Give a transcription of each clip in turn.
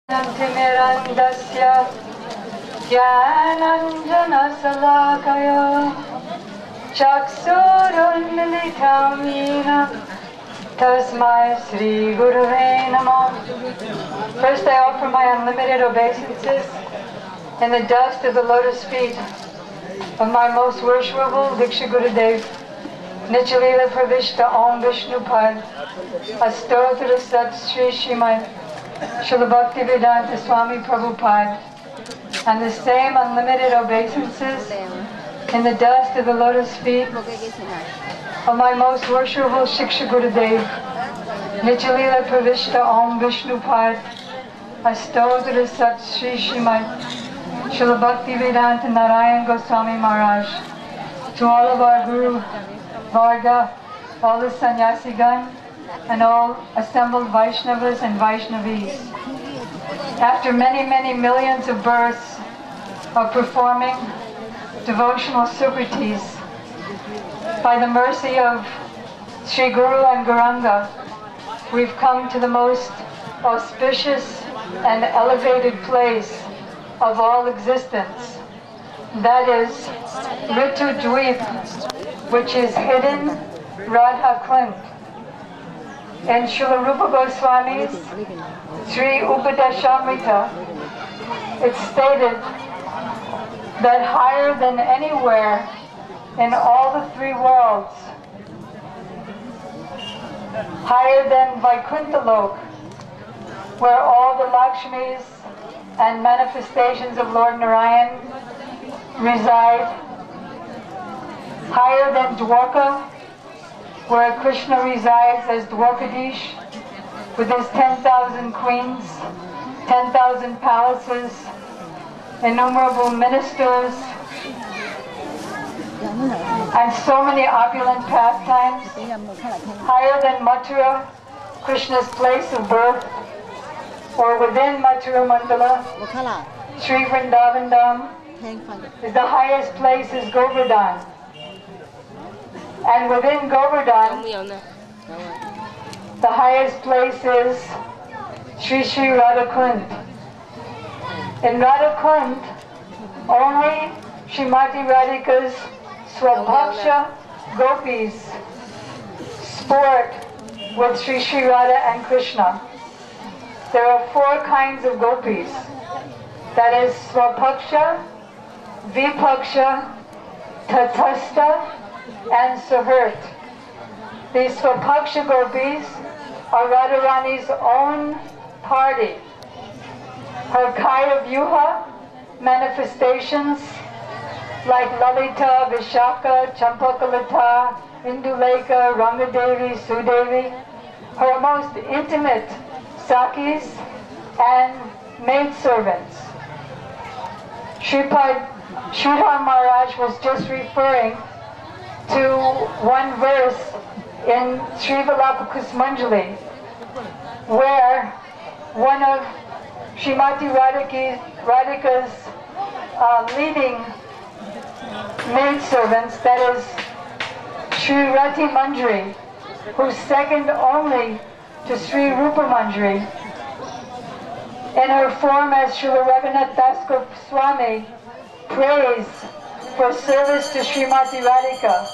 Mirandasya Jnananjana-salakaya Chaksurunmilitam yena Tasmai Sri Gurave Namo. First I offer my unlimited obeisances in the dust of the lotus feet of my most worshipable Diksha Gurudev, Nichalila Pravishta Om Vishnu Pad, Astotra Sat Sri Shrimad Srila Bhaktivedanta Swami Prabhupada, and the same unlimited obeisances in the dust of the lotus feet of my most worshipable Shiksha Gurudev, Nichalila Pravishta Om Vishnu Pad, Astotra Sat Sri Shrimad Srila Bhaktivedanta Narayan Goswami Maharaj, to all of our Guru Varga, all the Sannyasigan, and all assembled Vaishnavas and Vaishnavis. After many, many millions of births of performing devotional supritis, by the mercy of Sri Guru and Gauranga, we've come to the most auspicious and elevated place of all existence. That is Rtudvipa, which is hidden Radha-kunda. In Srila Rupa Goswami's Sri Upadeshamrita, it's stated that higher than anywhere in all the three worlds, higher than Vaikuntha-lok, where all the Lakshmis and manifestations of Lord Narayan reside, higher than Dwarka, where Krishna resides as Dwarkadish, with his 10,000 queens, 10,000 palaces, innumerable ministers, and so many opulent pastimes, higher than Mathura, Krishna's place of birth, or within Mathura Mandala, Sri Vrindavan Dham, is the highest place is Govardhan. And within Govardhan, the highest place is Sri Radha-kunda. In Radha-kunda, only Srimati Radhika's Swabhaksha gopis sport with Sri Radha and Krishna. There are four kinds of gopis. That is Swabhaksha, Vipaksha, Tatastha, and Suhrt. These Swapaksha gopis are Radharani's own party. Her Kaya Vyuha manifestations like Lalita, Vishaka, Champakalata, Induleka, Rangadevi, Sudevi, her most intimate Sakis and maidservants. Sridhar Maharaj was just referring to one verse in Sri Vilapakusmanjali, where one of Srimati Radhika's leading maidservants, that is Sri Rati Manjari, who's second only to Sri Rupa Manjari, in her form as Srila Raghunath Das Goswami, prays for service to Srimati Radhika,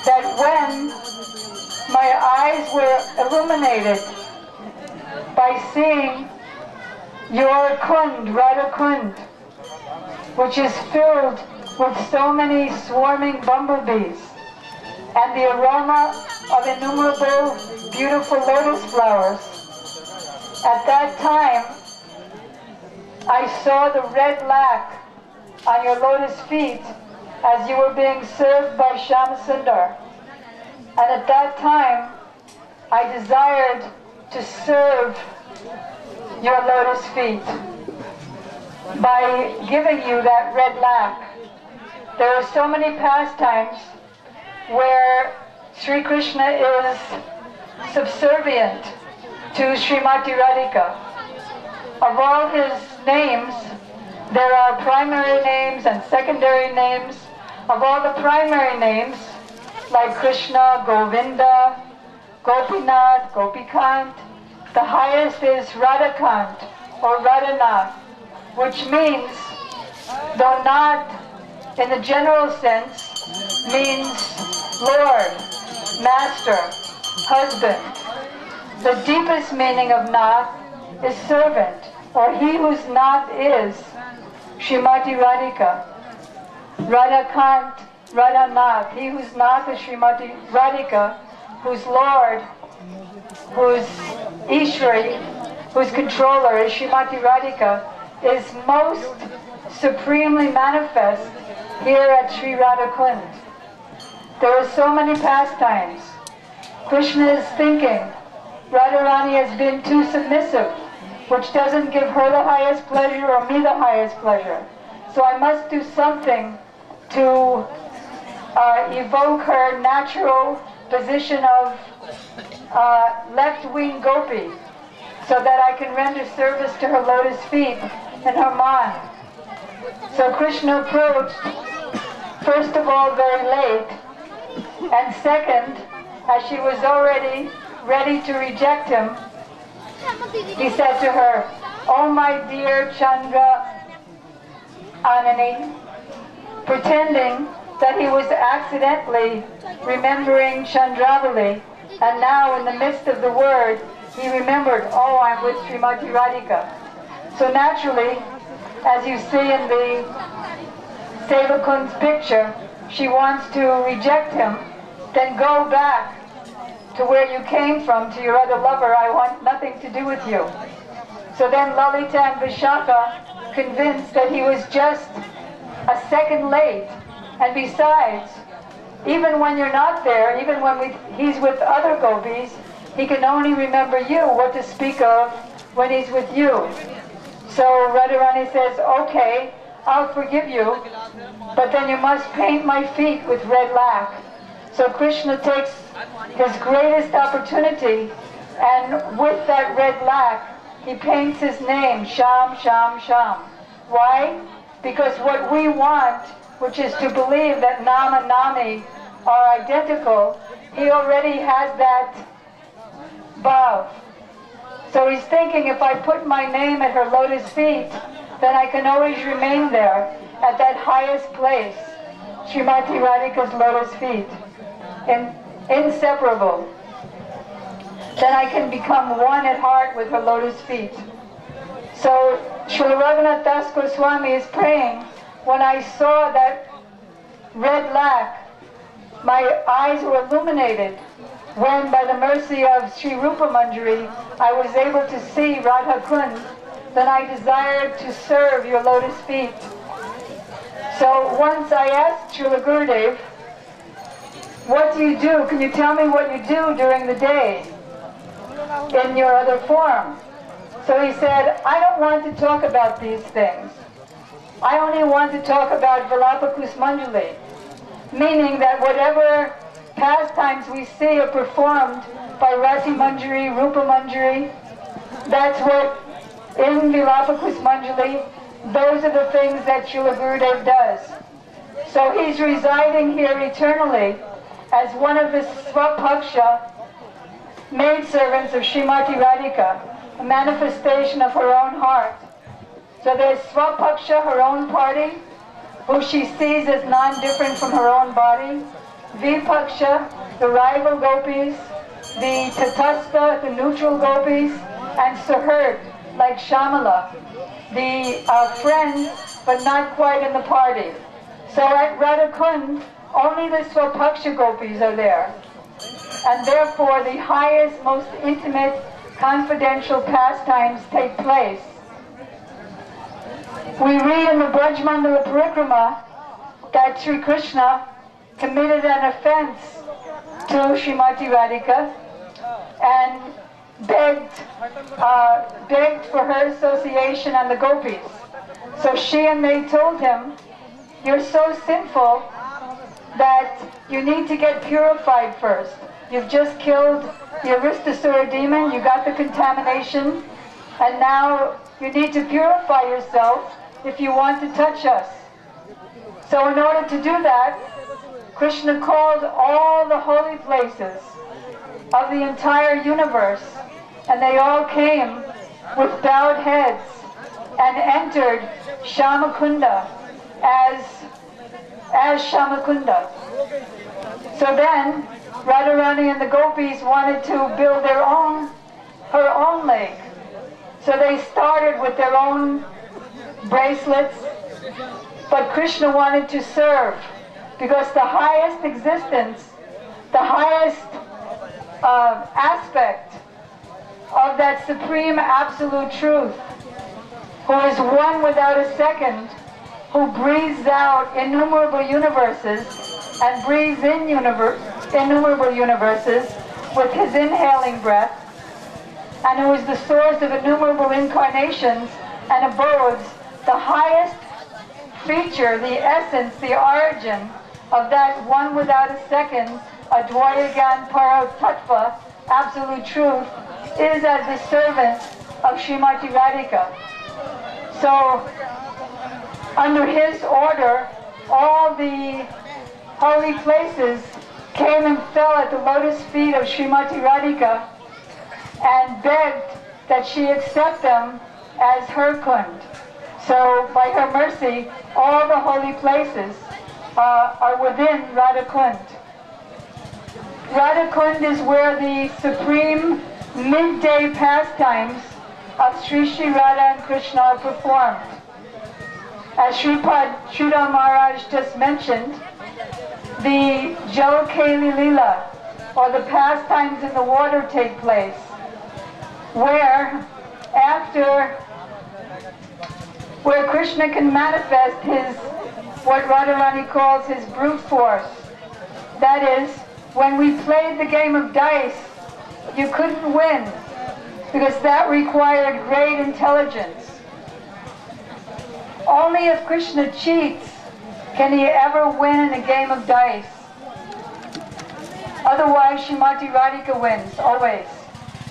that when my eyes were illuminated by seeing your kund, Radha-kunda, which is filled with so many swarming bumblebees, and the aroma of innumerable beautiful lotus flowers, at that time I saw the red lac on your lotus feet as you were being served by Shyamsundar. And at that time, I desired to serve your lotus feet by giving you that red lac. There are so many pastimes where Sri Krishna is subservient to Srimati Radhika. Of all his names, there are primary names and secondary names. Of all the primary names, like Krishna, Govinda, Gopinath, Gopikant, The highest is Radha-kunda or Radhanath, which means, though not in the general sense, means Lord, Master, Husband. The deepest meaning of Nath is servant, or he whose Nath is Srimati Radhika. Radha-kunda, Radhanath, he whose Nath is Srimati Radhika, whose Lord, whose Ishwari, whose controller is Srimati Radhika, is most supremely manifest here at Sri Radha-kunda. There are so many pastimes. Krishna is thinking, Radharani has been too submissive, which doesn't give her the highest pleasure or me the highest pleasure. So I must do something to evoke her natural position of left-wing gopi, so that I can render service to her lotus feet and her man. So Krishna approached, first of all, very late, and second, as she was already ready to reject him, he said to her, "Oh my dear Chandra Anani," pretending that he was accidentally remembering Chandravali, and now in the midst of the word, he remembered, "Oh, I'm with Srimati Radhika." So naturally, as you see in the Sevakund's picture, she wants to reject him, then go back to where you came from, to your other lover. I want nothing to do with you. So then Lalita and Vishaka, convinced that he was just a second late, and besides, even when you're not there, even when he's with other gopis, he can only remember you, what to speak of when he's with you. So Radharani says, "Okay, I'll forgive you, but then you must paint my feet with red lac." So Krishna takes his greatest opportunity, and with that red lac, he paints his name, Sham, Sham, Sham. Why? Because what we want, which is to believe that Nam and Nami are identical, he already has that bhav. So he's thinking, if I put my name at her lotus feet, then I can always remain there at that highest place, Srimati Radhika's lotus feet, inseparable. Then I can become one at heart with her lotus feet. So Srila Raghunath Das Goswami is praying, when I saw that red lac, my eyes were illuminated. When by the mercy of Sri Rupa Manjari, I was able to see Radha-kunda, then I desired to serve your lotus feet. So once I asked Srila Gurudev, what do you do? Can you tell me what you do during the day in your other form? So he said, I don't want to talk about these things. I only want to talk about Vilapa Kusmanjali, meaning that whatever pastimes we see are performed by Rati Manjari, Rupa Manjari, that's what in Vilapa Kusmanjali, those are the things that Srila Gurudev does. So he's residing here eternally as one of the Swapaksha maidservants of Srimati Radhika, a manifestation of her own heart. So there's Swapaksha, her own party, who she sees as non-different from her own body. Vipaksha, the rival gopis, the Tatastha, the neutral gopis, and Suhrt, like Shamala, the friend, but not quite in the party. So at Radha-kunda, only the Swapaksha gopis are there. And therefore the highest, most intimate, confidential pastimes take place. We read in the Brajmandala Parikrama that Sri Krishna committed an offense to Srimati Radhika and begged for her association and the gopis. So she and they told him, you're so sinful that you need to get purified first. You've just killed the Aristasura demon, you got the contamination, and now you need to purify yourself if you want to touch us. So in order to do that, Krishna called all the holy places of the entire universe and they all came with bowed heads and entered Syamakunda as Syamakunda. So then Radharani and the gopis wanted to build her own lake. So they started with their own bracelets, but Krishna wanted to serve, because the highest existence, the highest aspect of that supreme absolute truth, who is one without a second, who breathes out innumerable universes and breathes in innumerable universes with his inhaling breath, and who is the source of innumerable incarnations and abodes, the highest feature, the essence, the origin of that one without a second, Advaya Para Tattva, absolute truth, is as the servant of Srimati Radhika. So, under his order, all the holy places came and fell at the lotus feet of Srimati Radhika and begged that she accept them as her kund. So, by her mercy, all the holy places are within Radha-kunda. Radha-kunda is where the supreme midday pastimes of Sri Radha and Krishna are performed. As Sridhar Maharaj just mentioned, the didi-Lila, or the pastimes in the water, take place, where Krishna can manifest his, what Radharani calls his brute force. That is, when we played the game of dice, you couldn't win, because that required great intelligence. Only if Krishna cheats can he ever win in a game of dice. Otherwise, Srimati Radhika wins, always.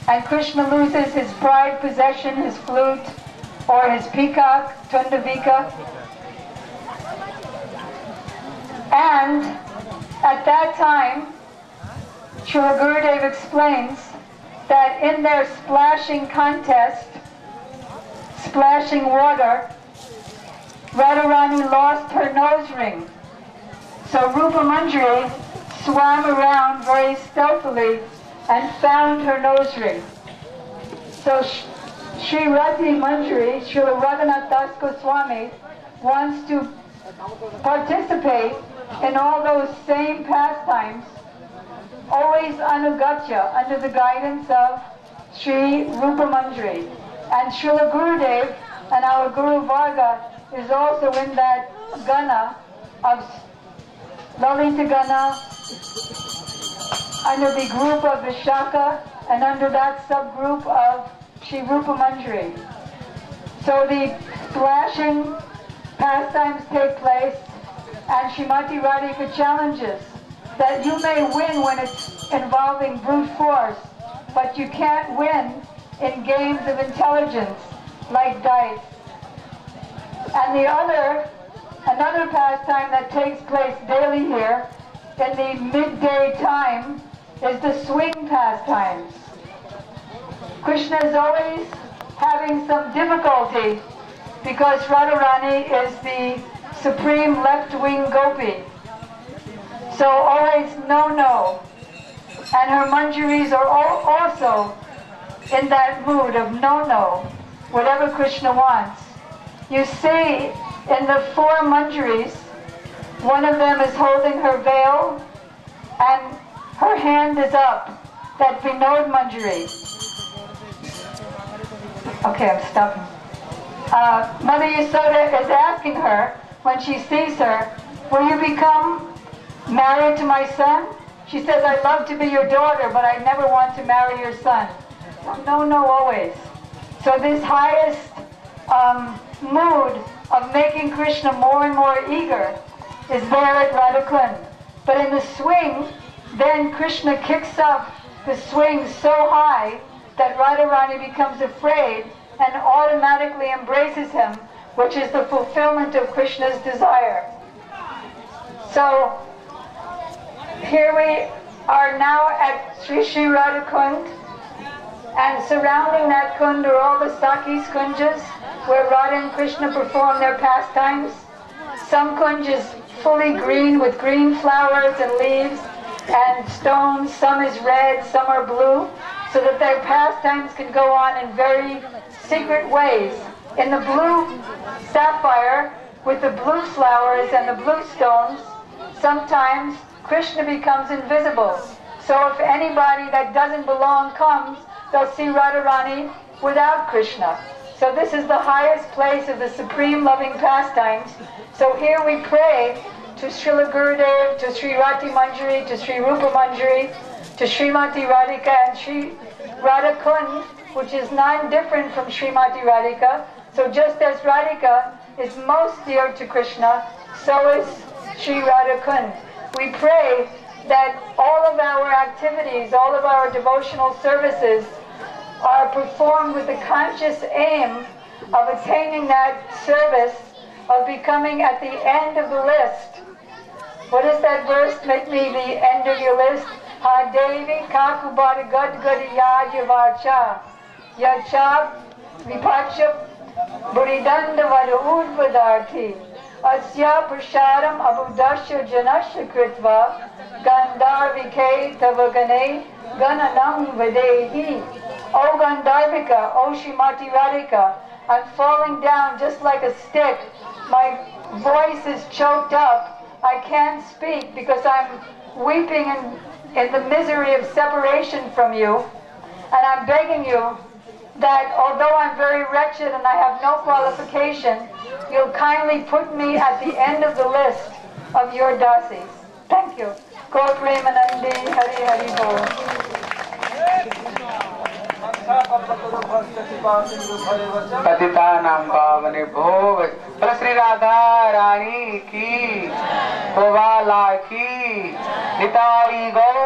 And Krishna loses his pride, possession, his flute, or his peacock, Tundavika. And at that time, Srila Gurudev explains that in their splashing contest, splashing water, Radharani lost her nose ring. So Rupa Manjari swam around very stealthily and found her nose ring. So Sri Rati Manjari, Srila Raghunath Das Goswami, wants to participate in all those same pastimes, always anugatya, under the guidance of Sri Rupa Manjari. And Srila Gurudev and our Guru Varga is also in that Gana of Lalita Gana, under the group of Vishaka, and under that subgroup of Sri Rupa Manjari. So the splashing pastimes take place, and Srimati Radhika challenges that you may win when it's involving brute force, but you can't win in games of intelligence like dice. And another pastime that takes place daily here in the midday time is the swing pastimes. Krishna is always having some difficulty because Radharani is the supreme left-wing gopi. So always no. And her manjaris are also in that mood of no, whatever Krishna wants. You see in the four manjaris, one of them is holding her veil and her hand is up, that Vinod Manjari. Okay, I'm stopping. Mother Yasoda is asking her, when she sees her, will you become married to my son? She says, I'd love to be your daughter, but I never want to marry your son. No, always. So this highest mood of making Krishna more and more eager is there at Radha-kunda. But in the swing, then Krishna kicks up the swing so high that Radharani becomes afraid and automatically embraces him, which is the fulfillment of Krishna's desire. So here we are now at Sri Radha-kunda, And surrounding that kund are all the Sakis kunjas, where Radha and Krishna perform their pastimes. Some kunj is fully green with green flowers and leaves and stones. Some is red, some are blue, so that their pastimes can go on in very secret ways. In the blue sapphire, with the blue flowers and the blue stones, sometimes Krishna becomes invisible. So if anybody that doesn't belong comes, they'll see Radharani without Krishna. So this is the highest place of the supreme loving pastimes. So here we pray to Srila Gurudev, to Sri Rati Manjari, to Sri Rupa Manjari, to Srimati Radhika and Sri Radha-kunda, which is non-different from Srimati Radhika. So just as Radhika is most dear to Krishna, so is Sri Radha-kunda. We pray that all of our activities, all of our devotional services are performed with the conscious aim of attaining that service, of becoming at the end of the list. What is that verse? Make me the end of your list. Ha Devi Kakubada Gadgadi Yajavarcha Yacha Vipacha Buridanda Vada Udvadarthi Asya Prasharam Abudasya Janasya Kritva Gandharvike Tavagane Gananam Vadehi. O Gandharvika, O Srimati Radhika, I'm falling down just like a stick. My voice is choked up. I can't speak because I'm weeping in the misery of separation from you. And I'm begging you that although I'm very wretched and I have no qualification, you'll kindly put me at the end of the list of your dasis. Thank you. Gaur Premanandi, Hari Hari Bol. पतितानां पावनेभ्यो श्री राधा रानी की गोवाला की निताई गौ